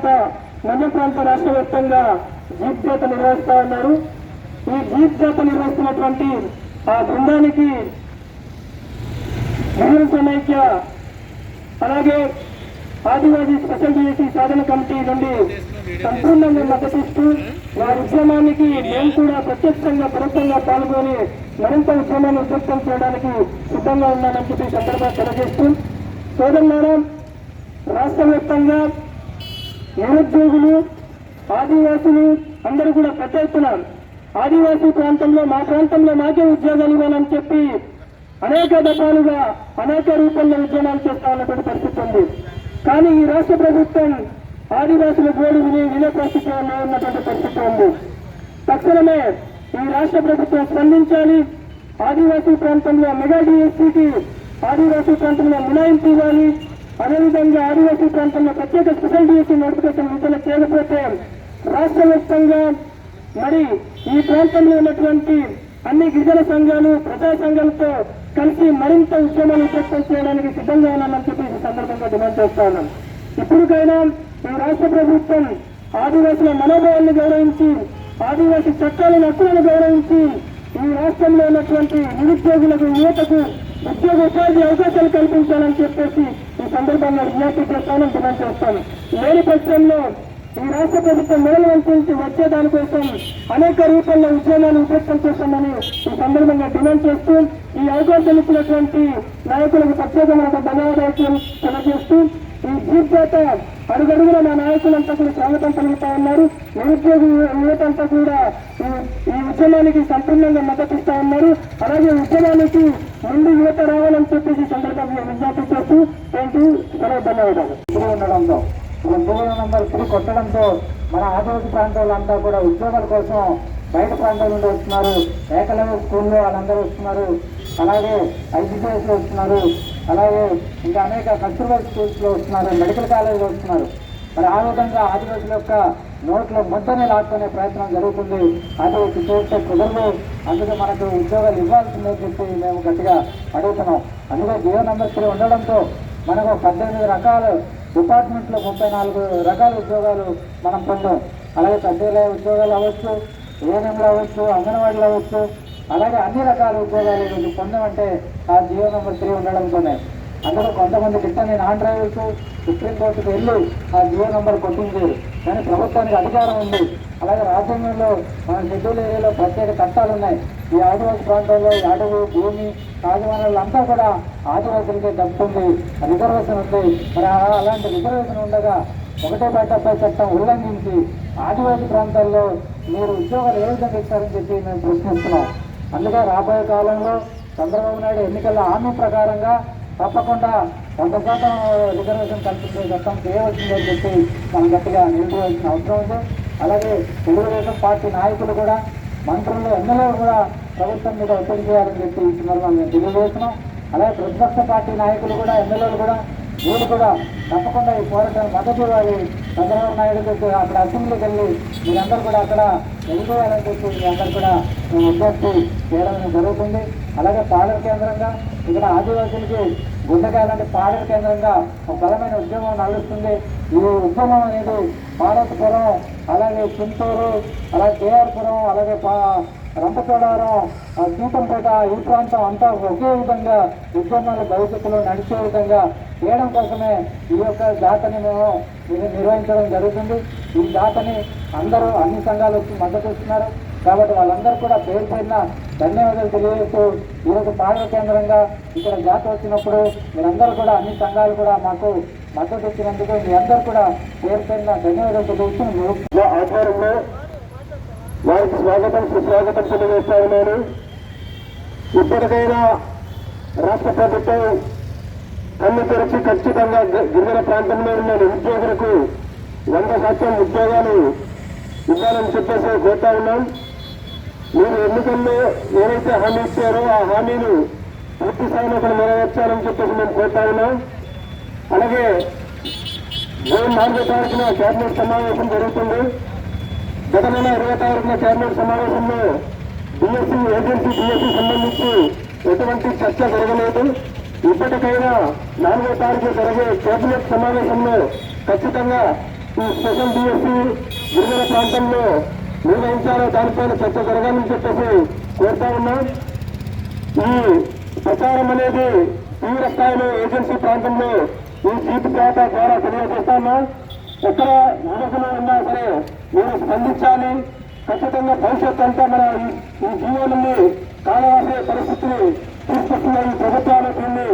ప్రాంత రాష్ట్ర వ్యాప్తంగా జీప్ జాత నిర్వహిస్తా ఉన్నారు. ఈ జీప్ జాత నిర్వహిస్తున్నటువంటి ఆ బృందానికి గిరిజన సమైక్య అలాగే ఆదివాసీ స్పెషల్ డిఎస్సీ సాధన కమిటీ నుండి సంపూర్ణంగా మద్దతిస్తూ వారి ఉద్యమానికి మేము కూడా ప్రత్యక్షంగా పరోక్షంగా పాల్గొని మరింత ఉద్యమాన్ని ఉద్యుక్తం చేయడానికి సిద్ధంగా ఉన్నామని చెప్పి సందర్భంగా తెలియజేస్తూ, సోదరులారా, రాష్ట్ర వ్యాప్తంగా నిరుద్యోగులు ఆదివాసులు అందరూ కూడా పెద్ద ఎత్తున ఆదివాసీ ప్రాంతంలో మా ప్రాంతంలో మాకే ఉద్యోగాలు ఇవ్వాలని చెప్పి అనేక దఫాలుగా అనేక రూపంలో ఉద్యమాలు చేస్తా ఉన్నటువంటి పరిస్థితి ఉంది. కానీ ఈ రాష్ట్ర ప్రభుత్వం ఆదివాసుల గోడు వినే పరిస్థితిలో ఉన్నటువంటి పరిస్థితి ఉంది. తక్షణమే ఈ రాష్ట్ర ప్రభుత్వం స్పందించాలి. ఆదివాసీ ప్రాంతంలో మెగా డిఎస్సీకి ఆదివాసీ ప్రాంతంలో మినహాయింపు ఇవ్వాలి. అదేవిధంగా ఆదివాసీ ప్రాంతంలో ప్రత్యేక స్పెషల్ డిఎస్సీ నోటిఫికేషన్ విడుదల చేయకపోతే రాష్ట్ర వ్యాప్తంగా మరి ఈ ప్రాంతంలో ఉన్నటువంటి అన్ని గిరిజన సంఘాలు ప్రజా సంఘాలతో కలిసి మరింత ఉద్యమాలు ఉత్పత్తి చేయడానికి సిద్ధంగా ఉన్నామని చెప్పి ఈ సందర్భంగా డిమాండ్ చేస్తా ఉన్నాం. ఇప్పటికైనా ఈ రాష్ట్ర ప్రభుత్వం ఆదివాసుల మనోభావాన్ని గౌరవించి ఆదివాసీ చట్టాలను హక్కులను గౌరవించి ఈ రాష్ట్రంలో ఉన్నటువంటి నిరుద్యోగులకు యువతకు ఉద్యోగ ఉపాధి అవకాశాలు కల్పించాలని చెప్పేసి ఈ సందర్భంగా విజ్ఞప్తి చేస్తానని డిమాండ్ చేస్తాను. లేని పక్షంలో ఈ రాష్ట్ర ప్రభుత్వం మొదలు నుంచి వచ్చే దానికోసం అనేక రూపంలో ఉద్యమాలు ఉద్యమం చేస్తామని ఈ సందర్భంగా డిమాండ్ చేస్తూ ఈ అవకాశం ఇచ్చినటువంటి నాయకులకు ప్రత్యేకమైన ధన్యవాదాలు తెలియజేస్తూ ఈ జీప్ జాత అడుగడుగున మా నాయకులంతా కూడా స్వాగతం పలుకుతా ఉన్నారు. నిరుద్యోగ యువతంతా కూడా ఈ ఉద్యమానికి సంపూర్ణంగా మద్దతిస్తా ఉన్నారు. అలాగే ఉద్యమానికి ముందు యువత రావాలని చెప్పేసి సందర్భంగా విజ్ఞప్తి చేస్తూ ధన్యవాదాలు. ఉండడంతో నంబర్ 3 కొట్టడంతో మన ఆదివాసీ ప్రాంతాలంతా కూడా ఉద్యోగాల కోసం బయట ప్రాంతాల నుండి వస్తున్నారు. ఏకలవ్య స్కూల్లో వాళ్ళందరూ వస్తున్నారు. అలాగే ఐసీసీఎస్ లో వస్తున్నారు. అలాగే ఇంకా అనేక కస్తూర్బా స్కూల్స్ లో వస్తున్నారు. మెడికల్ కాలేజీలో వస్తున్నారు. మరి ఆ విధంగా ఆదివాసుల యొక్క నోట్లో ముద్దనే లాక్కునే ప్రయత్నం జరుగుతుంది. అది చేస్తే కుదరదు. అందుకే మనకు ఉద్యోగాలు ఇవ్వాల్సిందని చెప్పి మేము గట్టిగా అడుగుతున్నాం. అందుకే జియో నంబర్ 3 ఉండడంతో మనకు 18 రకాల డిపార్ట్మెంట్లో 34 రకాల ఉద్యోగాలు మనం పొందాం. అలాగే సచివాలయ ఉద్యోగాలు అవ్వచ్చు, ఏఎన్ఎంలు అవ్వచ్చు, అంగన్వాడీలు అవ్వచ్చు, అలాగే అన్ని రకాల ఉద్యోగాలు వీళ్ళు పొందామంటే ఆ జియో నంబర్ 3 ఉండడంతోనే. అందులో కొంతమంది గిట్టని నాన్ డ్రైవర్స్ సుప్రీంకోర్టుకు వెళ్ళి ఆ జియో నంబర్ కొట్టించారు. కానీ ప్రభుత్వానికి అధికారం ఉంది. అలాగే రాజ్యాంగంలో మన షెడ్యూల్ ఏరియాలో ప్రత్యేక చట్టాలు ఉన్నాయి. ఈ ఆదివాసీ ప్రాంతాల్లో అడవి భూమి రాజవనాలు అంతా కూడా ఆదివాసులకే దక్కుతుంది, రిజర్వేషన్ ఉంది. మరి అలాంటి రిజర్వేషన్ ఉండగా 1 బై చట్టం ఉల్లంఘించి ఆదివాసీ ప్రాంతాల్లో మీరు ఉద్యోగాలు ఏ విధంగా ఇస్తారని చెప్పి మేము ప్రశ్నిస్తున్నాం. అందుకే రాబోయే కాలంలో చంద్రబాబు నాయుడు ఎన్నికల హామీ ప్రకారంగా తప్పకుండా 100% రిజర్వేషన్ కల్పించే చట్టం చేయవలసిందని చెప్పి మనం గట్టిగా నిలబడాల్సిన అవసరం ఉంది. అలాగే తెలుగుదేశం పార్టీ నాయకులు కూడా, మంత్రులు, ఎమ్మెల్యేలు కూడా ప్రభుత్వం మీద ఒత్తిడి చేయాలని చెప్పి ఈ సందర్భంగా మేము తెలియజేస్తున్నాం. అలాగే ప్రతిపక్ష పార్టీ నాయకులు కూడా, ఎమ్మెల్యేలు కూడా వీళ్ళు కూడా తప్పకుండా ఈ పోరాటాన్ని మద్దతు ఇవ్వాలి. చంద్రబాబు నాయుడు అక్కడ అసెంబ్లీకి వెళ్ళి మీరందరూ కూడా అక్కడ వెళ్ళిపోయాలని చెప్పి మీ అందరూ కూడా మేము విజ్ఞప్తి చేయడం జరుగుతుంది. అలాగే పాడేరు కేంద్రంగా ఇక్కడ ఆదివాసులకి గుండెకాయలంటే పాడేరు కేంద్రంగా ఒక బలమైన ఉద్యమం నడుస్తుంది. ఈ ఉద్యమం అనేది పార్వతపురం, అలాగే చింతూరు, అలాగే కేఆర్పురం, అలాగే రంపచోడవరం, సీతంపేట ఈ ప్రాంతం అంతా ఒకే విధంగా ఉద్యమాలు భవిష్యత్తులో నడిచే విధంగా చేయడం కోసమే ఈ యొక్క జాతని మేము నిర్వహించడం జరుగుతుంది. ఈ జాతని అందరూ అన్ని సంఘాలు వచ్చి మద్దతు ఇస్తున్నారు. కాబట్టి వాళ్ళందరూ కూడా పేరు పేరున ధన్యవాదాలు తెలియజేస్తూ ఈరోజు పాడేరు కేంద్రంగా ఇక్కడ జాత వచ్చినప్పుడు మీరందరూ కూడా అన్ని సంఘాలు కూడా మాకు మద్దతు ఇచ్చినందుకు మీ అందరూ కూడా పేరు పేరున ధన్యవాదాలు తెలియజేస్తూ ఆధ్వర్యంలో వారికి స్వాగతం సుస్వాగతం తెలియజేస్తా ఉన్నాను. ఇప్పటికైనా రాష్ట్ర ప్రభుత్వం కన్ను తెరిచి ఖచ్చితంగా గిరిజన ప్రాంతంలో ఉన్న నిరుద్యోగులకు 100% ఉద్యోగాలు ఇవ్వాలని చెప్పేసి కోరుతా ఉన్నాం. మీరు ఎన్నికల్లో ఏవైతే హామీ ఇచ్చారో ఆ హామీలు పూర్తి స్థాయిలో కూడా నెరవేర్చాలని చెప్పేసి మేము కోరుతా ఉన్నాం. అలాగే జూన్ 4వ తారీఖున కేబినెట్ సమావేశం జరుగుతుంది. గత నెల 20వ తారీఖున కేబినెట్ సమావేశంలో డిఎస్సీ ఏజెన్సీ డిఎస్సీ సంబంధించి ఎటువంటి చర్చ జరగలేదు. ఇప్పటికైనా 4వ తారీఖు జరిగే కేబినెట్ సమావేశంలో ఖచ్చితంగా ఈ స్పెషల్ డిఎస్సి గిరిజన ప్రాంతంలో నిర్వహించాలో దానిపైన చర్చ జరగాలని చెప్పేసి కోరుతా ఉన్నాం. ఈ ప్రచారం అనేది తీవ్ర స్థాయిలో ఏజెన్సీ ప్రాంతంలో ఈ సీటు ఖాతా ద్వారా తెలియజేస్తామా. ఎక్కడ యువకులు ఉన్నా సరే మీరు స్పందించాలి. ఖచ్చితంగా భవిష్యత్ అంతా మన ఈ జీవోలని కాలవాసే పరిస్థితిని తీసుకొస్తున్న ఈ ప్రభుత్వాలు దీన్ని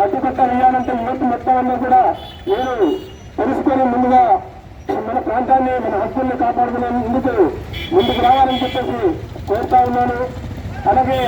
అడ్డుకట్ట వేయాలంటే యువత మొత్తం అన్నా కూడా మీరు తెలుసుకొని ముందుగా మన ప్రాంతాన్ని మన హక్కుల్ని కాపాడుకునే ముందుకు రావాలని చెప్పేసి కోరుతా ఉన్నాను. అలాగే